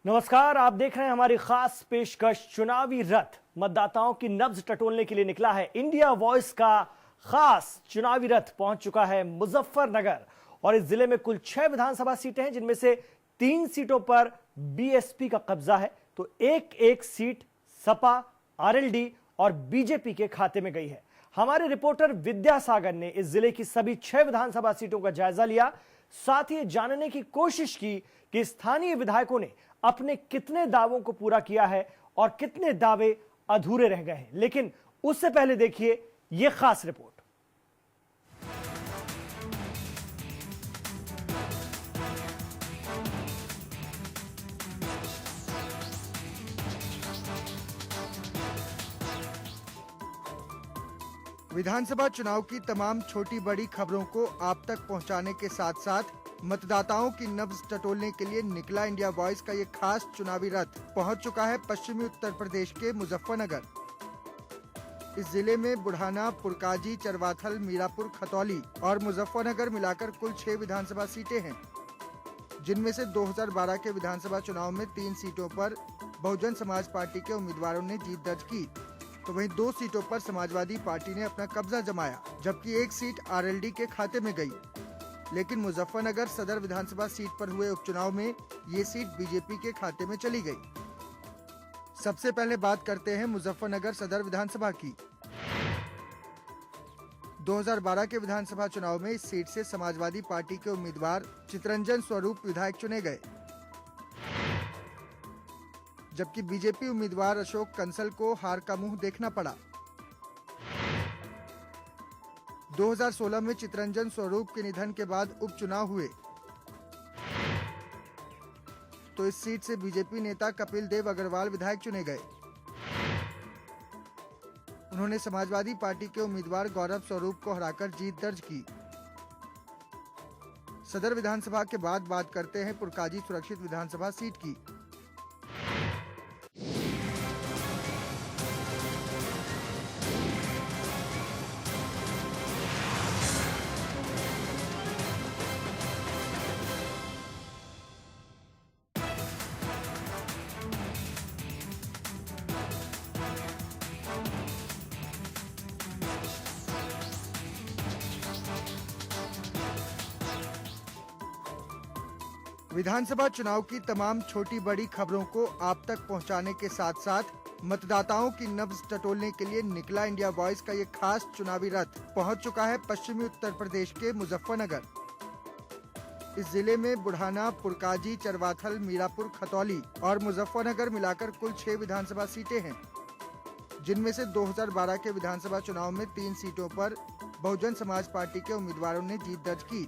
नमस्कार, आप देख रहे हैं हमारी खास पेशकश चुनावी रथ। मतदाताओं की नब्ज टटोलने के लिए निकला है इंडिया वॉइस का खास चुनावी रथ। पहुंच चुका है मुजफ्फरनगर और इस जिले में कुल 6 विधानसभा सीटें हैं, जिनमें से 3 सीटों पर बीएसपी का कब्जा है, तो एक सीट सपा, आरएलडी और बीजेपी के खाते में गई है। हमारे रिपोर्टर विद्यासागर ने इस जिले की सभी 6 विधानसभा सीटों का जायजा लिया, साथ ही जानने की कोशिश की कि स्थानीय विधायकों ने अपने कितने दावों को पूरा किया है और कितने दावे अधूरे रह गए हैं। लेकिन उससे पहले देखिए यह खास रिपोर्ट। विधानसभा चुनाव की तमाम छोटी बड़ी खबरों को आप तक पहुंचाने के साथ साथ मतदाताओं की नब्ज टटोलने के लिए निकला इंडिया वॉइस का ये खास चुनावी रथ पहुंच चुका है पश्चिमी उत्तर प्रदेश के मुजफ्फरनगर। इस जिले में बुढ़ाना, पुरकाजी, चरवाथल, मीरापुर, खतौली और मुजफ्फरनगर मिलाकर कुल 6 विधानसभा सीटें हैं, जिनमें से 2012 के विधानसभा चुनाव में 3 सीटों पर बहुजन समाज पार्टी के उम्मीदवारों ने जीत दर्ज की, तो वहीं 2 सीटों पर समाजवादी पार्टी ने अपना कब्जा जमाया, जबकि 1 सीट आरएलडी के खाते में गई। लेकिन मुजफ्फरनगर सदर विधानसभा सीट पर हुए उपचुनाव में ये सीट बीजेपी के खाते में चली गई। सबसे पहले बात करते हैं मुजफ्फरनगर सदर विधानसभा की। 2012 के विधानसभा चुनाव में इस सीट से समाजवादी पार्टी के उम्मीदवार चितरंजन स्वरूप विधायक चुने गए, जबकि बीजेपी उम्मीदवार अशोक कंसल को हार का मुंह देखना पड़ा। 2016 में चितरंजन स्वरूप के निधन के बाद उपचुनाव हुए, तो इस सीट से बीजेपी नेता कपिल देव अग्रवाल विधायक चुने गए। उन्होंने समाजवादी पार्टी के उम्मीदवार गौरव स्वरूप को हराकर जीत दर्ज की। सदर विधानसभा के बाद बात करते हैं पुरकाजी सुरक्षित विधानसभा सीट की। विधानसभा चुनाव की तमाम छोटी बड़ी खबरों को आप तक पहुंचाने के साथ साथ मतदाताओं की नब्ज टटोलने के लिए निकला इंडिया वॉइस का ये खास चुनावी रथ पहुंच चुका है पश्चिमी उत्तर प्रदेश के मुजफ्फरनगर। इस जिले में बुढ़ाना, पुरकाजी, चरवाथल, मीरापुर, खतौली और मुजफ्फरनगर मिलाकर कुल 6 विधानसभा सीटें हैं, जिनमें से 2012 के विधानसभा चुनाव में 3 सीटों पर बहुजन समाज पार्टी के उम्मीदवारों ने जीत दर्ज की,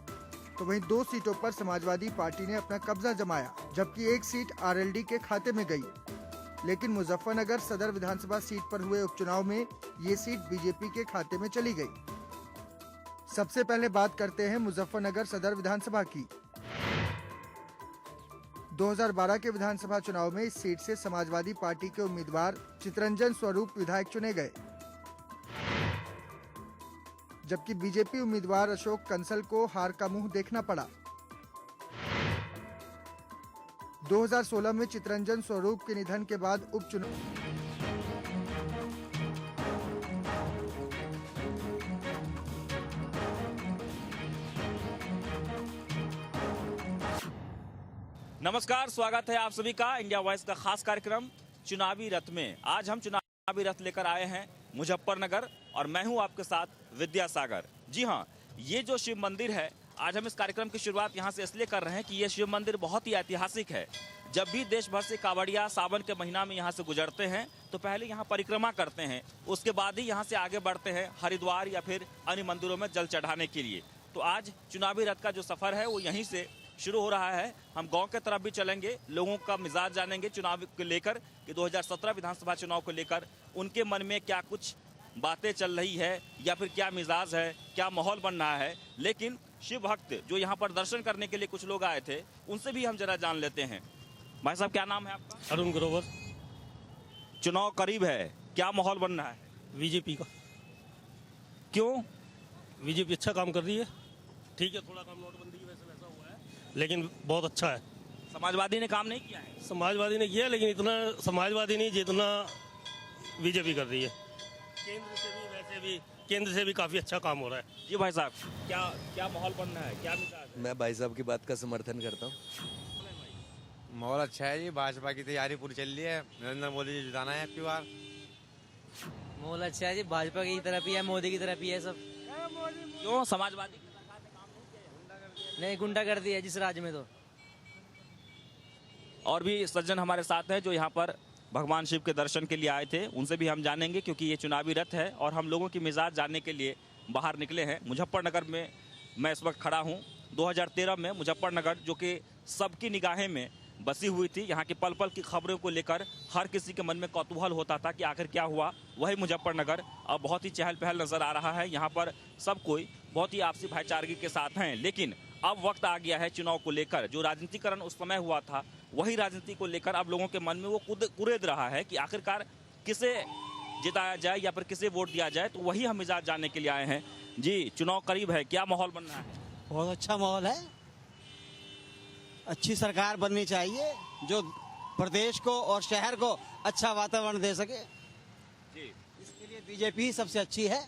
तो वहीं 2 सीटों पर समाजवादी पार्टी ने अपना कब्जा जमाया, जबकि 1 सीट आरएलडी के खाते में गई। लेकिन मुजफ्फरनगर सदर विधानसभा सीट पर हुए उपचुनाव में ये सीट बीजेपी के खाते में चली गई। सबसे पहले बात करते हैं मुजफ्फरनगर सदर विधानसभा की। 2012 के विधानसभा चुनाव में इस सीट से समाजवादी पार्टी के उम्मीदवार चितरंजन स्वरूप विधायक चुने गए, जबकि बीजेपी उम्मीदवार अशोक कंसल को हार का मुंह देखना पड़ा। 2016 में चितरंजन स्वरूप के निधन के बाद उपचुनाव नमस्कार, स्वागत है आप सभी का इंडिया वॉइस का खास कार्यक्रम चुनावी रथ में। आज हम चुनावी रथ लेकर आए हैं मुजफ्फरनगर और मैं हूं आपके साथ विद्यासागर। जी हां, ये जो शिव मंदिर है, आज हम इस कार्यक्रम की शुरुआत यहां से इसलिए कर रहे हैं कि ये शिव मंदिर बहुत ही ऐतिहासिक है। जब भी देश भर से कांवड़िया सावन के महीना में यहां से गुजरते हैं तो पहले यहां परिक्रमा करते हैं, उसके बाद ही यहां से आगे बढ़ते हैं हरिद्वार या फिर अन्य मंदिरों में जल चढ़ाने के लिए। तो आज चुनावी रथ का जो सफर है वो यहीं से शुरू हो रहा है। हम गांव के तरफ भी चलेंगे, लोगों का मिजाज जानेंगे चुनाव को लेकर कि 2017 विधानसभा चुनाव को लेकर उनके मन में क्या कुछ बातें चल रही है या फिर क्या मिजाज है, क्या माहौल बन रहा है। लेकिन शिव भक्त जो यहाँ पर दर्शन करने के लिए कुछ लोग आए थे, उनसे भी हम जरा जान लेते हैं। भाई साहब, क्या नाम है आपका? अरुण ग्रोवर। चुनाव करीब है, क्या माहौल बन रहा है? बीजेपी का। क्यों? बीजेपी अच्छा काम कर रही है। ठीक है, थोड़ा काम नोटबंदी की वजह से वैसा हुआ है, लेकिन बहुत अच्छा है। समाजवादी ने काम नहीं किया है? समाजवादी ने किया, लेकिन इतना समाजवादी नहीं जितना बीजेपी कर रही है। केंद्र से भी काफी अच्छा काम हो रहा है। जी भाई साहब, क्या क्या माहौल बन रहा है, क्या मिजाज है? मैं भाई साहब की बात का समर्थन करता हूँ। माहौल अच्छा है जी, भाजपा की तैयारी पूरी चल रही है। नरेंद्र मोदी जी जिताना है आपकी बार। माहौल अच्छा है जी, भाजपा की तरफ ही है, मोदी की तरफ ही है सब। क्यों समाजवादी नहीं, गुंडागर्दी है जिस राज्य में तो। और भी सज्जन हमारे साथ हैं जो यहाँ पर भगवान शिव के दर्शन के लिए आए थे, उनसे भी हम जानेंगे, क्योंकि ये चुनावी रथ है और हम लोगों की मिजाज जानने के लिए बाहर निकले हैं। मुजफ्फरनगर में मैं इस वक्त खड़ा हूँ। 2013 में मुजफ्फरनगर, जो कि सबकी निगाहें में बसी हुई थी, यहाँ की पल पल की खबरों को लेकर हर किसी के मन में कौतूहल होता था कि आखिर क्या हुआ। वही मुजफ्फरनगर अब बहुत ही चहल पहल नजर आ रहा है। यहाँ पर सब कोई बहुत ही आपसी भाईचारगी के साथ हैं, लेकिन अब वक्त आ गया है चुनाव को लेकर। जो राजनीतिकरण उस समय हुआ था, वही राजनीति को लेकर अब लोगों के मन में वो कुरेद रहा है कि आखिरकार किसे जिताया जाए या फिर किसे वोट दिया जाए। तो वही हम मिजाज जानने के लिए आए हैं। जी, चुनाव करीब है, क्या माहौल बन रहा है? बहुत अच्छा माहौल है। अच्छी सरकार बननी चाहिए जो प्रदेश को और शहर को अच्छा वातावरण दे सके। जी, इसके लिए बीजेपी सबसे अच्छी है।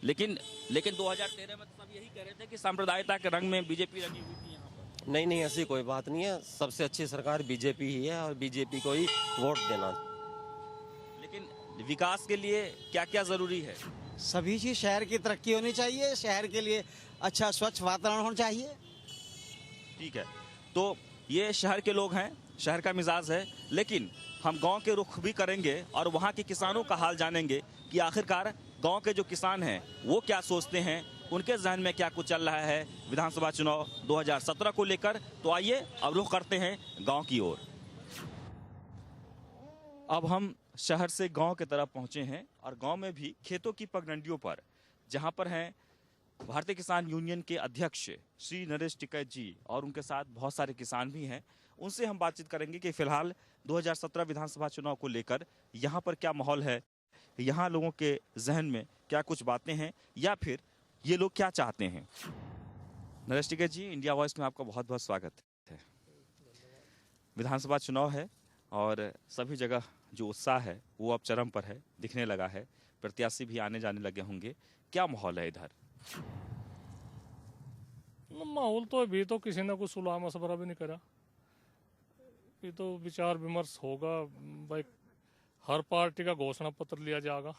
लेकिन 2013 में तो सब यही कह रहे थे कि सांप्रदायिकता के रंग में बीजेपी लगी हुई थी यहाँ पर। नहीं, ऐसी कोई बात नहीं है। सबसे अच्छी सरकार बीजेपी ही है और बीजेपी को ही वोट देना। लेकिन विकास के लिए क्या क्या जरूरी है? सभी चीज, शहर की तरक्की होनी चाहिए, शहर के लिए अच्छा स्वच्छ वातावरण होना चाहिए। ठीक है, तो ये शहर के लोग हैं, शहर का मिजाज है, लेकिन हम गांव के रुख भी करेंगे और वहाँ के किसानों का हाल जानेंगे कि आखिरकार गांव के जो किसान हैं वो क्या सोचते हैं, उनके जहन में क्या कुछ चल रहा है विधानसभा चुनाव 2017 को लेकर। तो आइए अब रुख करते हैं गांव की ओर। अब हम शहर से गांव की तरफ पहुंचे हैं और गांव में भी खेतों की पगडंडियों पर, जहां पर हैं भारतीय किसान यूनियन के अध्यक्ष श्री नरेश टिकैत जी और उनके साथ बहुत सारे किसान भी हैं। उनसे हम बातचीत करेंगे कि फिलहाल 2017 विधानसभा चुनाव को लेकर यहाँ पर क्या माहौल है, यहाँ लोगों के जहन में क्या कुछ बातें हैं या फिर ये लोग क्या चाहते हैं। नरेश टिकैत जी, इंडिया वॉइस में आपका बहुत बहुत स्वागत है। विधानसभा चुनाव है और सभी जगह जो उत्साह है वो अब चरम पर है, दिखने लगा है। प्रत्याशी भी आने जाने लगे होंगे, क्या माहौल है इधर? माहौल तो अभी तो किसी ने कुछ सुलह मशवरा भी नहीं करा। ये तो विचार विमर्श होगा भाई, हर पार्टी का घोषणा पत्र लिया जाएगा।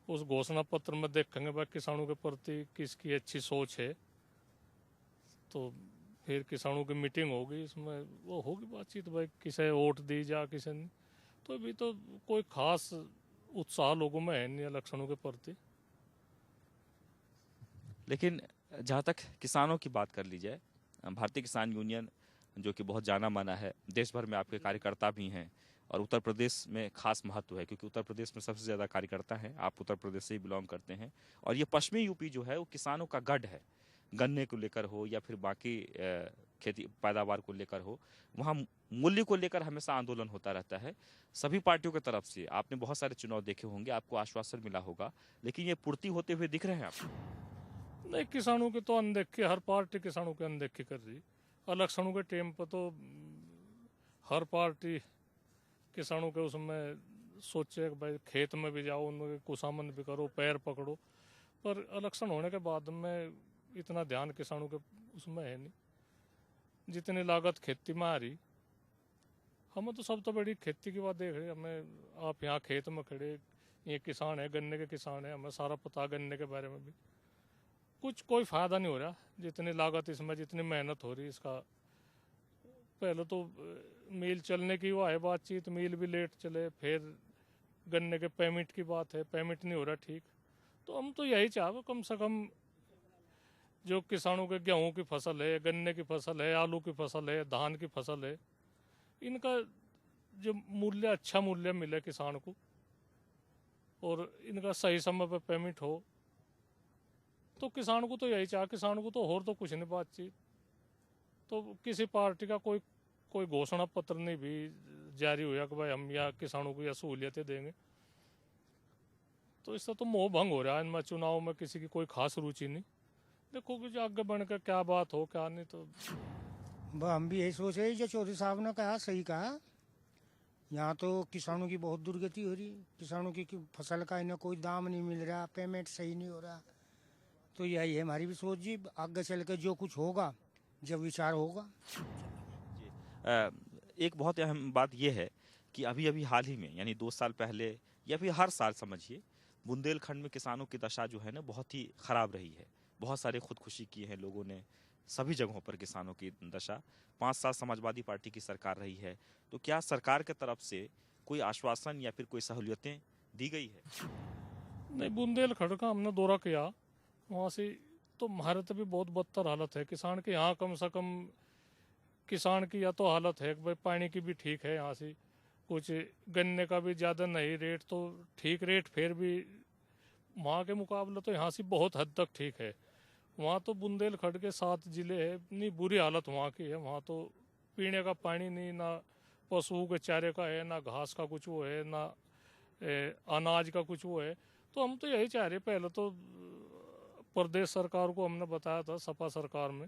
उस घोषणा पत्र में देखेंगे भाई किसानों के प्रति किसकी अच्छी सोच है, तो फिर किसानों की मीटिंग होगी, इसमें वो होगी बातचीत भाई किसे वोट दी जा किसे नहीं। तो अभी तो कोई खास उत्साह लोगों में है नहीं इलेक्शनों के प्रति। लेकिन जहाँ तक किसानों की बात कर ली जाए, भारतीय किसान यूनियन जो कि बहुत जाना माना है, देश भर में आपके कार्यकर्ता भी हैं और उत्तर प्रदेश में खास महत्व है क्योंकि उत्तर प्रदेश में सबसे ज़्यादा कार्यकर्ता हैं। आप उत्तर प्रदेश से ही बिलोंग करते हैं और ये पश्चिमी यूपी जो है वो किसानों का गढ़ है। गन्ने को लेकर हो या फिर बाकी खेती पैदावार को लेकर हो, वहाँ मूल्य को लेकर हमेशा आंदोलन होता रहता है सभी पार्टियों की तरफ से। आपने बहुत सारे चुनाव देखे होंगे, आपको आश्वासन मिला होगा, लेकिन ये पूर्ति होते हुए दिख रहे हैं आपको? नहीं, किसानों की तो अनदेखी, हर पार्टी किसानों की अनदेखी कर रही। इलेक्शनों के टाइम पर तो हर पार्टी किसानों के उसमें सोचे कि भाई खेत में भी जाओ, उनके कुशामन भी करो, पैर पकड़ो, पर इलेक्शन होने के बाद में इतना ध्यान किसानों के उसमें है नहीं। जितनी लागत खेती में आ रही, हमें तो सब तो बड़ी खेती की बात देख रहे। हमें आप यहाँ खेत में खड़े, ये किसान है, गन्ने के किसान है, हमें सारा पता गन्ने के बारे में भी। कुछ कोई फायदा नहीं हो रहा, जितनी लागत इसमें, जितनी मेहनत हो रही इसका। पहले तो मिल चलने की वो है बातचीत, मिल भी लेट चले, फिर गन्ने के पेमेंट की बात है, पेमेंट नहीं हो रहा ठीक। तो हम तो यही चाहे कम से कम जो किसानों के गेहूं की फसल है, गन्ने की फसल है, आलू की फसल है, धान की फसल है, इनका जो मूल्य, अच्छा मूल्य मिले किसान को और इनका सही समय पर पेमेंट हो, तो किसान को तो यही चाहे। किसान को तो और तो कुछ नहीं बातचीत। तो किसी पार्टी का कोई घोषणा पत्र नहीं भी जारी हुआ कि भाई हम यहाँ किसानों को यह सहूलियतें देंगे। तो इससे तो मोह भंग हो रहा है इनमें। चुनाव में किसी की कोई खास रुचि नहीं। देखो कि आगे बढ़कर क्या बात हो क्या नहीं, तो हम भी यही सोच रहे हैं, जो चौधरी साहब ने कहा सही कहा। यहाँ तो किसानों की बहुत दुर्गति हो रही है। किसानों की फसल का इन्हें कोई दाम नहीं मिल रहा, पेमेंट सही नहीं हो रहा। तो यही है हमारी भी सोच जी, आगे चल के जो कुछ होगा, जब विचार होगा। एक बहुत अहम बात यह है कि अभी अभी हाल ही में, यानी 2 साल पहले या फिर हर साल समझिए, बुंदेलखंड में किसानों की दशा जो है ना बहुत ही खराब रही है। बहुत सारे खुदकुशी किए हैं लोगों ने, सभी जगहों पर किसानों की दशा। 5 साल समाजवादी पार्टी की सरकार रही है, तो क्या सरकार की तरफ से कोई आश्वासन या फिर कोई सहूलियतें दी गई है? नहीं, बुंदेलखंड का हमने दौरा किया, वहाँ से तो भारत भी बहुत बदतर हालत है किसान के। यहाँ कम से कम किसान की या तो हालत है कि भाई पानी की भी ठीक है, यहाँ से कुछ गन्ने का भी ज़्यादा नहीं, रेट तो ठीक रेट, फिर भी वहाँ के मुकाबले तो यहाँ से बहुत हद तक ठीक है। वहाँ तो बुंदेलखंड के 7 जिले हैं, इतनी बुरी हालत वहाँ की है। वहाँ तो पीने का पानी नहीं, ना पशुओं के चारे का है, ना घास का कुछ वो है, ना अनाज का कुछ वो है। तो हम तो यही चाह रहे, पहले तो प्रदेश सरकार को हमने बताया था, सपा सरकार में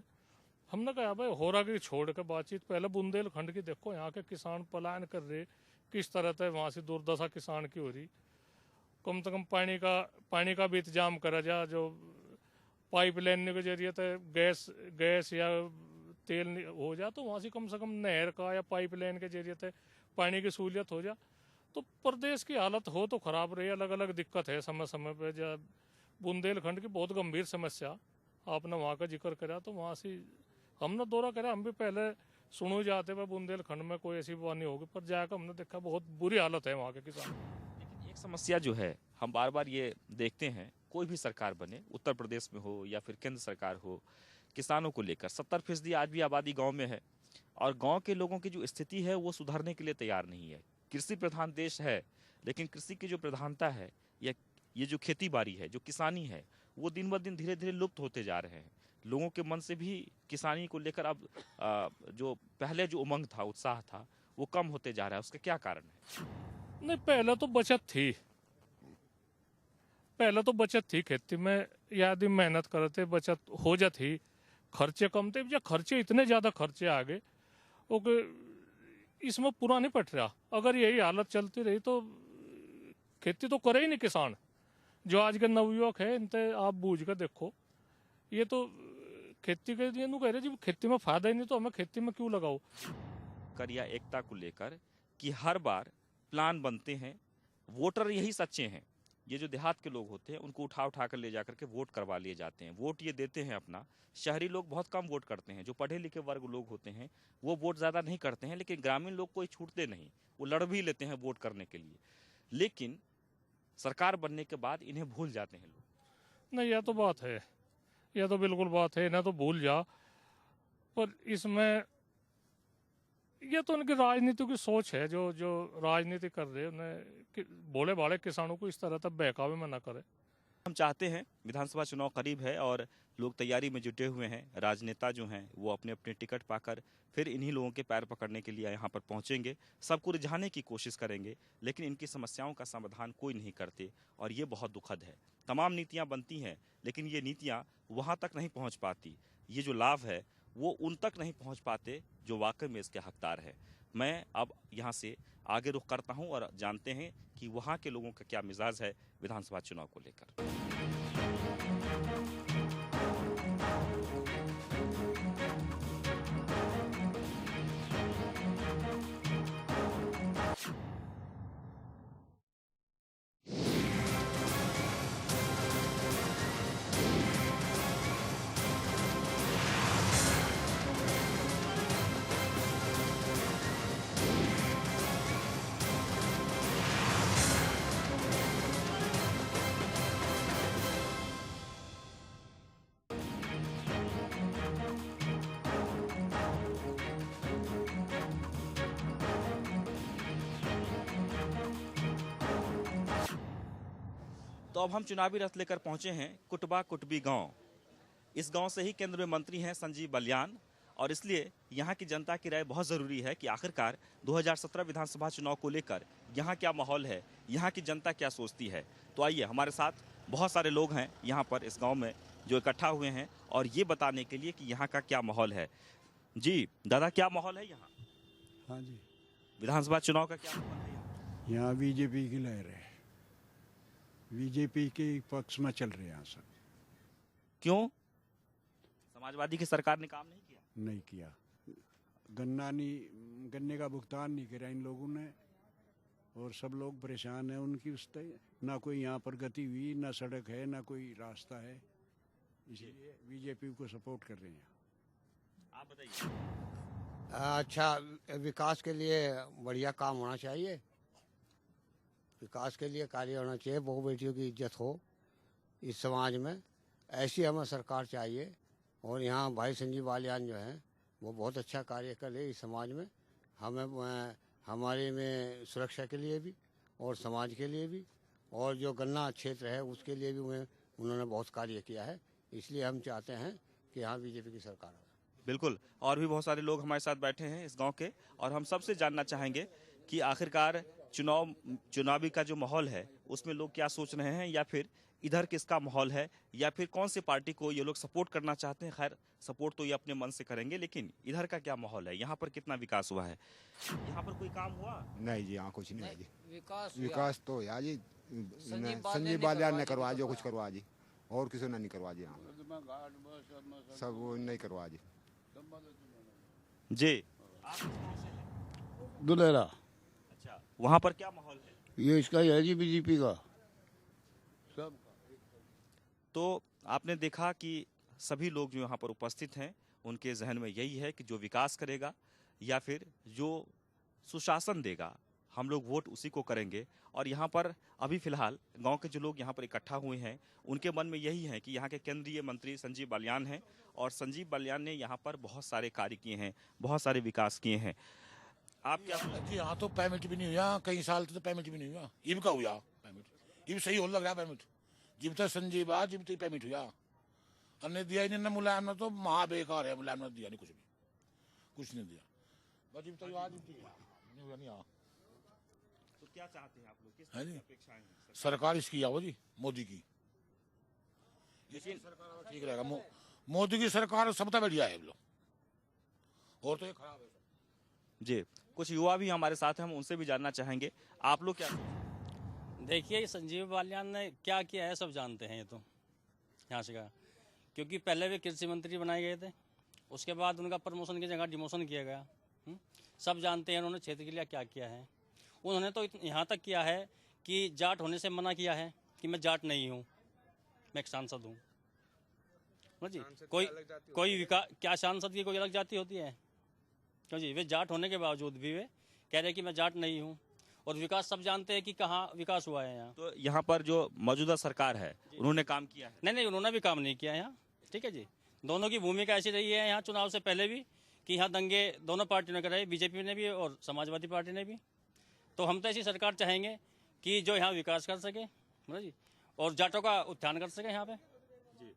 हमने कहा भाई होरा की छोड़ के बातचीत, पहले बुंदेलखंड की देखो, यहाँ के किसान पलायन कर रहे, किस तरह से वहाँ से दुर्दशा किसान की हो रही। कम से कम पानी का भी इंतजाम करा जा, जो पाइपलाइन के जरिए से गैस या तेल हो जा, तो वहाँ से कम नहर का या पाइपलाइन के जरिए से पानी की सहूलियत हो जा। तो प्रदेश की हालत हो तो खराब रही, अलग अलग दिक्कत है समय समय पे। जब बुंदेलखंड की बहुत गंभीर समस्या आपने वहाँ का जिक्र करा, तो वहाँ से हमने दौरा करा। हम भी पहले सुनो जाते हुए बुंदेलखंड में कोई ऐसी पानी होगी, पर जाकर हमने देखा बहुत बुरी हालत है वहाँ के किसान। लेकिन एक समस्या जो है, हम बार बार ये देखते हैं, कोई भी सरकार बने, उत्तर प्रदेश में हो या फिर केंद्र सरकार हो, किसानों को लेकर 70% आज भी आबादी गांव में है, और गांव के लोगों की जो स्थिति है वो सुधारने के लिए तैयार नहीं है। कृषि प्रधान देश है, लेकिन कृषि की जो प्रधानता है या ये जो खेती बाड़ी है, जो किसानी है, वो दिन ब दिन धीरे धीरे लुप्त होते जा रहे हैं। लोगों के मन से भी किसानी को लेकर अब जो पहले जो उमंग था, उत्साह था, वो कम होते जा रहा है। उसका क्या कारण है? नहीं, पहले तो बचत थी खेती में, यदि मेहनत करते बचत हो जाती, खर्चे कम थे। या खर्चे इतने ज्यादा खर्चे आ गए, इसमें पूरा नहीं पट रहा। अगर यही हालत चलती रही तो खेती तो करे ही नहीं किसान। जो आज के नवयुवक है, इनसे आप बूझ कर देखो, ये तो खेती के लिए कह रहे जी खेती में फायदा ही नहीं, तो हमें खेती में क्यों लगाओ। कर या एकता को लेकर कि हर बार प्लान बनते हैं, वोटर यही सच्चे हैं। ये जो देहात के लोग होते हैं, उनको उठा कर ले जाकर के वोट करवा लिए जाते हैं। वोट ये देते हैं अपना। शहरी लोग बहुत कम वोट करते हैं, जो पढ़े लिखे वर्ग लोग होते हैं वो वोट ज़्यादा नहीं करते हैं, लेकिन ग्रामीण लोग कोई छूटते नहीं, वो लड़ भी लेते हैं वोट करने के लिए। लेकिन सरकार बनने के बाद इन्हें भूल जाते हैं लोग। नहीं, यह तो बात है, यह तो बिल्कुल बात है, इन्हें तो भूल जा। पर इसमें ये तो उनकी राजनीति की सोच है, जो राजनीति कर रहे हैं, उन्हें भोले भाले किसानों को इस तरह तक बहकावे में न करे। हम चाहते हैं, विधानसभा चुनाव करीब है और लोग तैयारी में जुटे हुए हैं। राजनेता जो हैं वो अपने अपने टिकट पाकर फिर इन्हीं लोगों के पैर पकड़ने के लिए यहाँ पर पहुँचेंगे, सबको रिझाने की कोशिश करेंगे, लेकिन इनकी समस्याओं का समाधान कोई नहीं करते, और ये बहुत दुखद है। तमाम नीतियाँ बनती हैं, लेकिन ये नीतियाँ वहाँ तक नहीं पहुँच पाती। ये जो लाभ है वो उन तक नहीं पहुँच पाते जो वाकई में इसके हकदार है। मैं अब यहाँ से आगे रुख करता हूँ और जानते हैं कि वहाँ के लोगों का क्या मिजाज है विधानसभा चुनाव को लेकर। तो अब हम चुनावी रथ लेकर पहुंचे हैं कुटबा कुटबी गांव। इस गांव से ही केंद्र में मंत्री हैं संजीव बलियान, और इसलिए यहाँ की जनता की राय बहुत ज़रूरी है कि आखिरकार 2017 विधानसभा चुनाव को लेकर यहाँ क्या माहौल है, यहाँ की जनता क्या सोचती है। तो आइए, हमारे साथ बहुत सारे लोग हैं यहाँ पर इस गाँव में जो इकट्ठा हुए हैं और ये बताने के लिए कि यहाँ का क्या माहौल है। जी दादा, क्या माहौल है यहाँ? हाँ जी, विधानसभा चुनाव का क्या माहौल है यहाँ? यहाँ बीजेपी की लहर है, बीजेपी के पक्ष में चल रहे हैं यहाँ सब। क्यों? समाजवादी की सरकार ने काम नहीं किया? नहीं किया, गन्ने का भुगतान नहीं किया इन लोगों ने, और सब लोग परेशान हैं उनकी उससे। ना कोई यहाँ पर गति हुई, ना सड़क है, ना कोई रास्ता है, इसलिए बीजेपी को सपोर्ट कर रहे हैं। आप बताइए। अच्छा, विकास के लिए बढ़िया काम होना चाहिए, विकास के लिए कार्य होना चाहिए, बहु बेटियों की इज्जत हो इस समाज में, ऐसी हमें सरकार चाहिए। और यहाँ भाई संजीव बालियान जो हैं वो बहुत अच्छा कार्य कर रहे इस समाज में, हमें हमारे में सुरक्षा के लिए भी और समाज के लिए भी, और जो गन्ना क्षेत्र है उसके लिए भी उन्होंने बहुत कार्य किया है, इसलिए हम चाहते हैं कि यहाँ बीजेपी की सरकार हो। बिल्कुल, और भी बहुत सारे लोग हमारे साथ बैठे हैं इस गांव के, और हम सबसे जानना चाहेंगे कि आखिरकार चुनावी का जो माहौल है उसमें लोग क्या सोच रहे हैं, या फिर इधर किसका माहौल है, या फिर कौन सी पार्टी को ये लोग सपोर्ट करना चाहते हैं। खैर, सपोर्ट तो ये अपने मन से करेंगे, लेकिन इधर का क्या माहौल है, यहाँ पर कितना विकास हुआ है, यहाँ पर कोई काम हुआ? नहीं जी, यहाँ कुछ नहीं है जी। विकास तो यार जी संजीव बालियान ने करवा, जो कुछ करवा जी, और किसी ने नहीं करवा जी, यहाँ सब वो नहीं करवा जी। जी, दुलेरा। अच्छा, वहाँ पर क्या माहौल है? ये इसका है जी, बीजेपी का सब। तो आपने देखा कि सभी लोग जो यहाँ पर उपस्थित हैं उनके जहन में यही है कि जो विकास करेगा या फिर जो सुशासन देगा, हम लोग वोट उसी को करेंगे। और यहाँ पर अभी फिलहाल गांव के जो लोग यहाँ पर इकट्ठा हुए हैं उनके मन में यही है कि यहाँ के केंद्रीय मंत्री संजीव बालियान हैं, और संजीव बालियान ने यहाँ पर बहुत सारे कार्य किए हैं, बहुत सारे विकास किए हैं। आप क्या जी? यहाँ तो पेमेंट भी नहीं हुआ, कई साल तो पेमेंट भी नहीं हुआ, इब का हुआ पेमेंट, इब सही हो लग रहा पेमेंट, जिब तक संजीव आ जिब तक पेमेंट हुआ, हमने दिया ही नहीं ना। मुलायम ने तो महा बेकार है, मुलायम ने दिया नहीं, कुछ नहीं दिया, बस जिब तक नहीं आ। तो क्या चाहते हैं आप लोग, किस है जी? अपेक्षाएं हैं? सरकार इसकी आओ जी, मोदी की, लेकिन सरकार ठीक रहेगा। मोदी की सरकार सबसे बढ़िया है लोग, और तो ये खराब है। जी, कुछ युवा भी हमारे साथ हैं, हम उनसे भी जानना चाहेंगे। आप लोग क्या? देखिए, संजीव बालियान ने क्या किया है सब जानते हैं, ये तो यहाँ से का, क्योंकि पहले वे कृषि मंत्री बनाए गए थे, उसके बाद उनका प्रमोशन की जगह डिमोशन किया गया। सब जानते हैं उन्होंने क्षेत्र के लिए क्या किया है। उन्होंने तो यहाँ तक किया है कि जाट होने से मना किया है कि मैं जाट नहीं हूँ, मैं एक सांसद हूँ जी। कोई विकास क्या सांसद की कोई अलग जाति होती है? क्यों जी? वे जाट होने के बावजूद भी वे कह रहे हैं कि मैं जाट नहीं हूँ, और विकास सब जानते हैं कि कहाँ विकास हुआ है यहाँ। तो यहाँ पर जो मौजूदा सरकार है उन्होंने काम किया है? नहीं, उन्होंने भी काम नहीं किया यहाँ, ठीक है जी। दोनों की भूमिका ऐसी रही है यहाँ चुनाव से पहले भी कि यहाँ दंगे दोनों पार्टियों ने कराए, बीजेपी ने भी और समाजवादी पार्टी ने भी। तो हम तो ऐसी सरकार चाहेंगे कि जो यहाँ विकास कर सके जी, और जाटों का उत्थान कर सके यहाँ पे जी।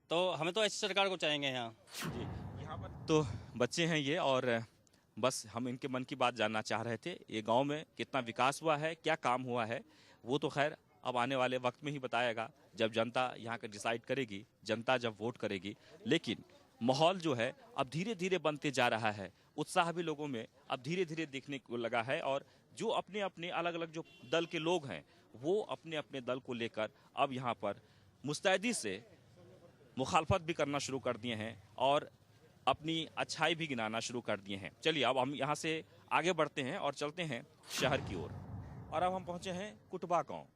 तो हमें तो ऐसी सरकार को चाहेंगे यहाँ जी। यहाँ पर तो बच्चे हैं ये, और बस हम इनके मन की बात जानना चाह रहे थे। ये गांव में कितना विकास हुआ है, क्या काम हुआ है, वो तो खैर अब आने वाले वक्त में ही बताएगा, जब जनता यहाँ का डिसाइड करेगी, जनता जब वोट करेगी। लेकिन माहौल जो है अब धीरे धीरे बनते जा रहा है, उत्साह भी लोगों में अब धीरे धीरे दिखने को लगा है, और जो अपने अपने अलग अलग जो दल के लोग हैं वो अपने अपने दल को लेकर अब यहाँ पर मुस्तैदी से मुखालफत भी करना शुरू कर दिए हैं और अपनी अच्छाई भी गिनाना शुरू कर दिए हैं। चलिए अब हम यहाँ से आगे बढ़ते हैं और चलते हैं शहर की ओर। और अब हम पहुँचे हैं कुटबा गाँव।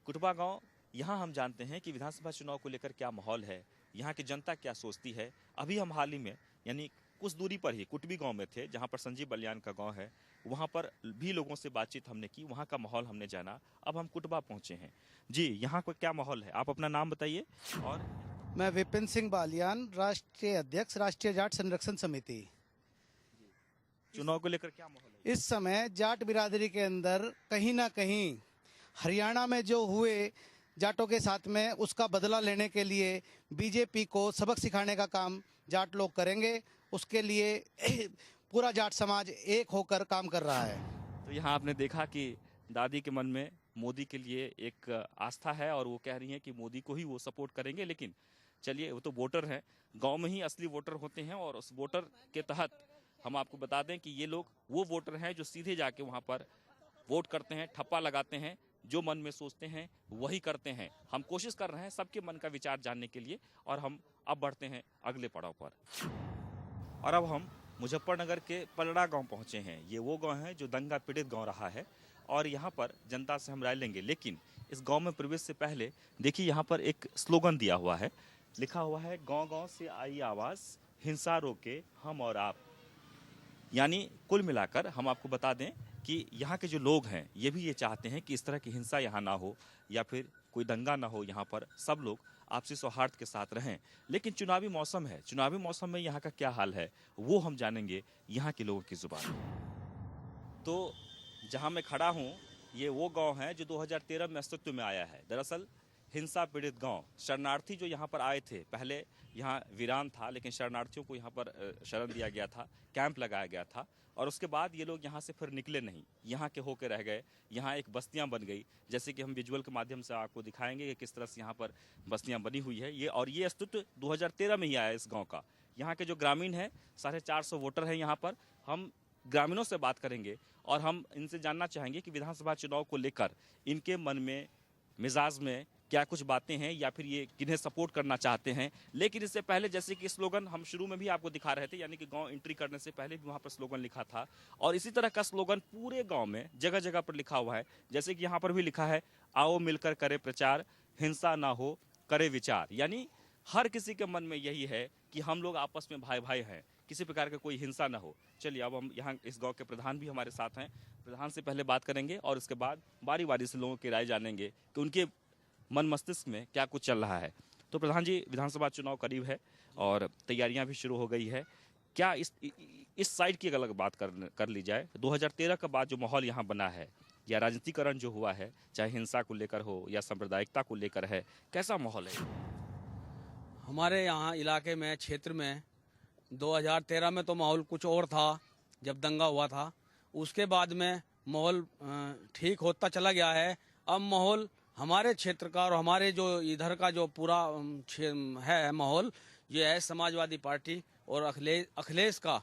कुटबा गाँव, यहाँ हम जानते हैं कि विधानसभा चुनाव को लेकर क्या माहौल है, यहाँ की जनता क्या सोचती है। अभी हम हाल ही में यानी कुछ दूरी पर ही कुटबी गांव में थे, जहां पर संजीव बालियान का गांव है। वहां पर भी लोगों से बातचीत हमने की, वहां का माहौल हमने जाना। अब हम कुटबा पहुंचे हैं। जी, यहाँ को क्या माहौल है, आप अपना नाम बताइए। और मैं विपिन सिंह बालियान, राष्ट्रीय अध्यक्ष, राष्ट्रीय जाट संरक्षण समिति। चुनाव को लेकर क्या माहौल है? इस समय जाट बिरादरी के अंदर कहीं ना कहीं हरियाणा में जो हुए जाटों के साथ में, उसका बदला लेने के लिए बीजेपी को सबक सिखाने का काम जाट लोग करेंगे। उसके लिए पूरा जाट समाज एक होकर काम कर रहा है। तो यहाँ आपने देखा कि दादी के मन में मोदी के लिए एक आस्था है और वो कह रही हैं कि मोदी को ही वो सपोर्ट करेंगे। लेकिन चलिए, वो तो वोटर हैं, गांव में ही असली वोटर होते हैं, और उस वोटर के तहत हम आपको बता दें कि ये लोग वो वोटर हैं जो सीधे जाके वहां पर वोट करते हैं, ठप्पा लगाते हैं, जो मन में सोचते हैं वही करते हैं। हम कोशिश कर रहे हैं सबके मन का विचार जानने के लिए, और हम अब बढ़ते हैं अगले पड़ाव पर। और अब हम मुजफ्फरनगर के पलड़ा गांव पहुंचे हैं। ये वो गांव है जो दंगा पीड़ित गांव रहा है, और यहाँ पर जनता से हम राय लेंगे। लेकिन इस गांव में प्रवेश से पहले देखिए, यहाँ पर एक स्लोगन दिया हुआ है, लिखा हुआ है, गांव-गांव से आई आवाज़, हिंसा रोके हम और आप। यानी कुल मिलाकर हम आपको बता दें कि यहाँ के जो लोग हैं ये भी ये चाहते हैं कि इस तरह की हिंसा यहाँ ना हो, या फिर कोई दंगा ना हो, यहाँ पर सब लोग आपसी सौहार्द के साथ रहें। लेकिन चुनावी मौसम है, चुनावी मौसम में यहाँ का क्या हाल है वो हम जानेंगे यहाँ के लोगों की जुबान। तो जहाँ मैं खड़ा हूँ ये वो गांव है जो 2013 में अस्तित्व में आया है। दरअसल हिंसा पीड़ित गांव, शरणार्थी जो यहाँ पर आए थे, पहले यहाँ वीरान था, लेकिन शरणार्थियों को यहाँ पर शरण दिया गया था, कैंप लगाया गया था, और उसके बाद ये लोग यहाँ से फिर निकले नहीं, यहाँ के होके रह गए। यहाँ एक बस्तियाँ बन गई, जैसे कि हम विजुअल के माध्यम से आपको दिखाएंगे कि किस तरह से यहाँ पर बस्तियाँ बनी हुई है। ये अस्तित्व 2013 में ही आया इस गाँव का। यहाँ के जो ग्रामीण हैं, 450 वोटर हैं यहाँ पर। हम ग्रामीणों से बात करेंगे और हम इनसे जानना चाहेंगे कि विधानसभा चुनाव को लेकर इनके मन में, मिजाज में क्या कुछ बातें हैं, या फिर ये किन्हें सपोर्ट करना चाहते हैं। लेकिन इससे पहले, जैसे कि स्लोगन हम शुरू में भी आपको दिखा रहे थे, यानी कि गांव एंट्री करने से पहले भी वहां पर स्लोगन लिखा था, और इसी तरह का स्लोगन पूरे गांव में जगह जगह पर लिखा हुआ है। जैसे कि यहाँ पर भी लिखा है, आओ मिलकर करे प्रचार, हिंसा ना हो करे विचार। यानी हर किसी के मन में यही है कि हम लोग आपस में भाई भाई हैं, किसी प्रकार का कोई हिंसा ना हो। चलिए, अब हम यहाँ इस गांव के प्रधान भी हमारे साथ हैं, प्रधान से पहले बात करेंगे और उसके बाद बारी बारी से लोगों की राय जानेंगे कि उनके मन मस्तिष्क में क्या कुछ चल रहा है। तो प्रधान जी, विधानसभा चुनाव करीब है और तैयारियां भी शुरू हो गई है। क्या इस साइड की अगर बात कर ली जाए, 2013 के बाद जो माहौल यहाँ बना है, या राजनीतिकरण जो हुआ है, चाहे हिंसा को लेकर हो या सांप्रदायिकता को लेकर है, कैसा माहौल है? हमारे यहाँ इलाके में, क्षेत्र में 2013 में तो माहौल कुछ और था, जब दंगा हुआ था। उसके बाद में माहौल ठीक होता चला गया है। अब माहौल हमारे क्षेत्र का और हमारे जो इधर का जो पूरा है माहौल, ये है समाजवादी पार्टी और अखिलेश का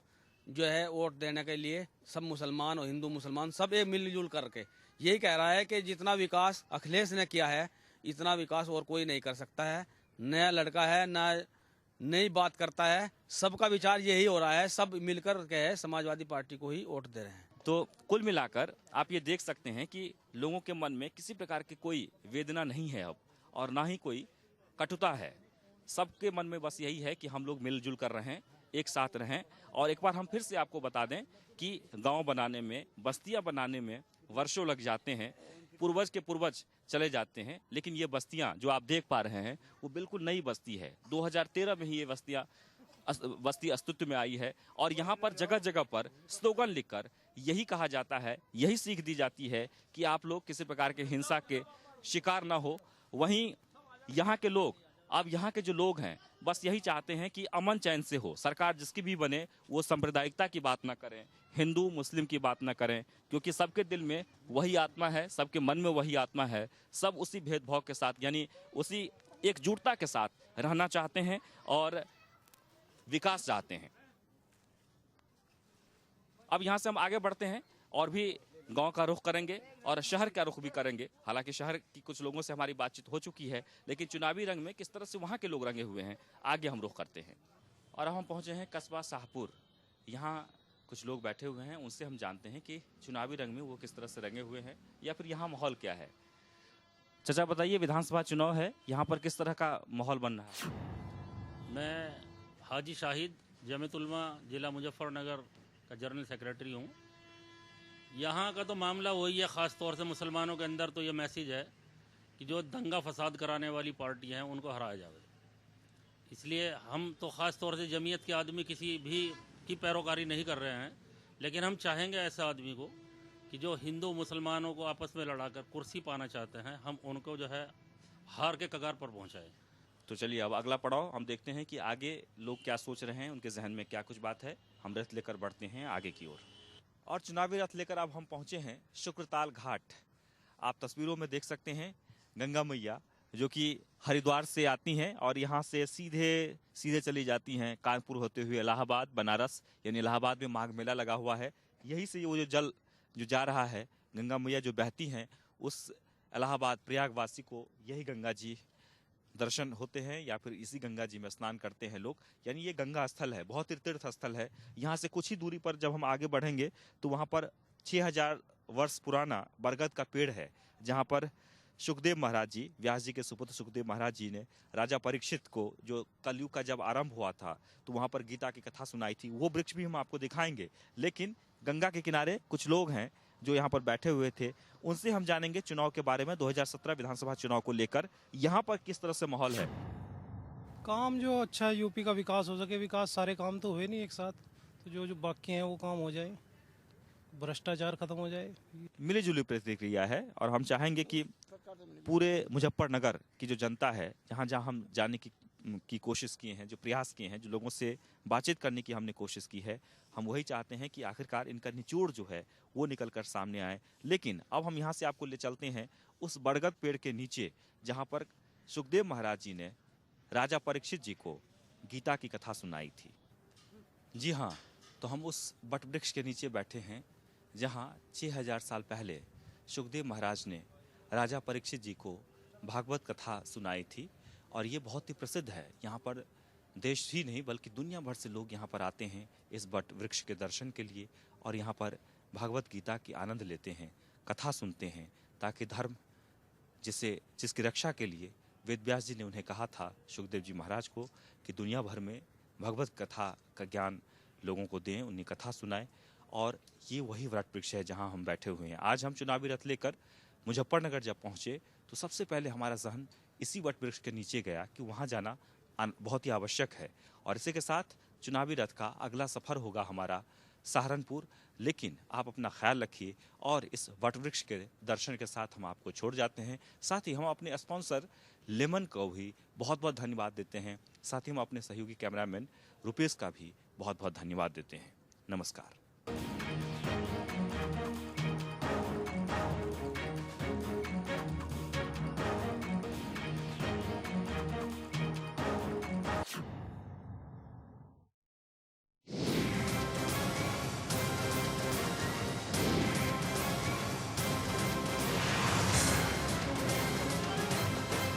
जो है वोट देने के लिए सब मुसलमान और हिंदू मुसलमान सब एक मिलजुल करके यही कह रहा है कि जितना विकास अखिलेश ने किया है, इतना विकास और कोई नहीं कर सकता है। नया लड़का है, नई बात करता है, सबका विचार यही हो रहा है, सब मिलकर के है समाजवादी पार्टी को ही वोट दे रहे हैं। तो कुल मिलाकर आप ये देख सकते हैं कि लोगों के मन में किसी प्रकार की कोई वेदना नहीं है अब, और ना ही कोई कटुता है। सबके मन में बस यही है कि हम लोग मिलजुल कर रहें, एक साथ रहें। और एक बार हम फिर से आपको बता दें कि गांव बनाने में, बस्तियां बनाने में वर्षों लग जाते हैं, पूर्वज के पूर्वज चले जाते हैं, लेकिन ये बस्तियां जो आप देख पा रहे हैं वो बिल्कुल नई बस्ती है। 2013 में ही ये बस्ती अस्तित्व में आई है, और यहाँ पर जगह जगह पर स्लोगन लिखकर यही कहा जाता है, यही सीख दी जाती है कि आप लोग किसी प्रकार के हिंसा के शिकार ना हो। वहीं यहाँ के लोग, अब यहाँ के जो लोग हैं, बस यही चाहते हैं कि अमन चैन से हो, सरकार जिसकी भी बने वो सांप्रदायिकता की बात ना करें, हिंदू मुस्लिम की बात ना करें, क्योंकि सबके दिल में वही आत्मा है, सबके मन में वही आत्मा है। सब उसी भेदभाव के साथ, यानी उसी एकजुटता के साथ रहना चाहते हैं और विकास चाहते हैं। अब यहाँ से हम आगे बढ़ते हैं और भी गांव का रुख करेंगे और शहर का रुख भी करेंगे। हालांकि शहर की कुछ लोगों से हमारी बातचीत हो चुकी है, लेकिन चुनावी रंग में किस तरह से वहाँ के लोग रंगे हुए हैं, आगे हम रुख करते हैं। और अब हम पहुँचे हैं कस्बा शाहपुर। यहाँ कुछ लोग बैठे हुए हैं, उनसे हम जानते हैं कि चुनावी रंग में वो किस तरह से रंगे हुए हैं, या फिर यहाँ माहौल क्या है। चाचा बताइए, विधानसभा चुनाव है, यहाँ पर किस तरह का माहौल बन रहा है? मैं हाजी शाहिद, जमीयत उलमा जिला मुजफ्फरनगर का जनरल सेक्रेटरी हूँ। यहाँ का तो मामला वही है, ख़ास तौर से मुसलमानों के अंदर तो ये मैसेज है कि जो दंगा फसाद कराने वाली पार्टी हैं उनको हराया जाए। इसलिए हम तो ख़ास तौर से जमीयत के आदमी किसी भी की पैरोकारी नहीं कर रहे हैं, लेकिन हम चाहेंगे ऐसे आदमी को कि जो हिंदू मुसलमानों को आपस में लड़ाकर कुर्सी पाना चाहते हैं, हम उनको जो है हार के कगार पर पहुँचाएँ। तो चलिए, अब अगला पड़ाव हम देखते हैं कि आगे लोग क्या सोच रहे हैं, उनके जहन में क्या कुछ बात है। हम रथ लेकर बढ़ते हैं आगे की ओर, और चुनावी रथ लेकर अब हम पहुंचे हैं शुक्रताल घाट। आप तस्वीरों में देख सकते हैं गंगा मैया जो कि हरिद्वार से आती हैं और यहाँ से सीधे चली जाती हैं कानपुर होते हुए इलाहाबाद, बनारस, यानी इलाहाबाद में माघ मेला लगा हुआ है। यही से वो जो जल जो जा रहा है, गंगा मैया जो बहती हैं, उस इलाहाबाद प्रयागवासी को यही गंगा जी दर्शन होते हैं या फिर इसी गंगा जी में स्नान करते हैं लोग। यानी ये गंगा स्थल है, बहुत ही तीर्थ स्थल है। यहाँ से कुछ ही दूरी पर जब हम आगे बढ़ेंगे तो वहाँ पर 6000 वर्ष पुराना बरगद का पेड़ है, जहाँ पर सुखदेव महाराज जी, व्यास जी के सुपुत्र सुखदेव महाराज जी ने राजा परीक्षित को, जो कलयुग का जब आरंभ हुआ था तो वहाँ पर गीता की कथा सुनाई थी। वो वृक्ष भी हम आपको दिखाएंगे। लेकिन गंगा के किनारे कुछ लोग हैं जो यहाँ पर बैठे हुए थे, उनसे हम जानेंगे चुनाव के बारे में। 2017 विधानसभा चुनाव को लेकर यहाँ पर किस तरह से माहौल है। काम जो अच्छा यूपी का विकास हो सके, विकास सारे काम तो हुए नहीं एक साथ, तो जो बाकी हैं वो काम हो जाए, भ्रष्टाचार खत्म हो जाए। मिलीजुली प्रतिक्रिया है और हम चाहेंगे कि पूरे मुजफ्फरनगर की जो जनता है, जहाँ जहाँ हम जाने की कोशिश किए हैं, जो प्रयास किए हैं, जो लोगों से बातचीत करने की हमने कोशिश की है, हम वही चाहते हैं कि आखिरकार इनका निचोड़ जो है वो निकल कर सामने आए। लेकिन अब हम यहाँ से आपको ले चलते हैं उस बरगद पेड़ के नीचे, जहाँ पर सुखदेव महाराज जी ने राजा परीक्षित जी को गीता की कथा सुनाई थी। जी हाँ, तो हम उस बट वृक्ष के नीचे बैठे हैं जहाँ 6000 साल पहले सुखदेव महाराज ने राजा परीक्षित जी को भागवत कथा सुनाई थी। और ये बहुत ही प्रसिद्ध है। यहाँ पर देश ही नहीं बल्कि दुनिया भर से लोग यहाँ पर आते हैं इस बट वृक्ष के दर्शन के लिए और यहाँ पर भागवत गीता की आनंद लेते हैं, कथा सुनते हैं, ताकि धर्म जिसकी रक्षा के लिए वेद व्यास जी ने उन्हें कहा था, सुखदेव जी महाराज को, कि दुनिया भर में भगवत कथा का ज्ञान लोगों को दें, उन्हें कथा सुनाएं। और ये वही वट वृक्ष है जहाँ हम बैठे हुए हैं। आज हम चुनावी रथ लेकर मुजफ्फरनगर जब पहुँचे तो सबसे पहले हमारा जहन इसी वट वृक्ष के नीचे गया कि वहाँ जाना बहुत ही आवश्यक है। और इसी के साथ चुनावी रथ का अगला सफर होगा हमारा सहारनपुर। लेकिन आप अपना ख्याल रखिए और इस वट वृक्ष के दर्शन के साथ हम आपको छोड़ जाते हैं। साथ ही हम अपने स्पॉन्सर लेमन को भी बहुत बहुत धन्यवाद देते हैं। साथ ही हम अपने सहयोगी कैमरामैन रुपेश का भी बहुत बहुत धन्यवाद देते हैं। नमस्कार।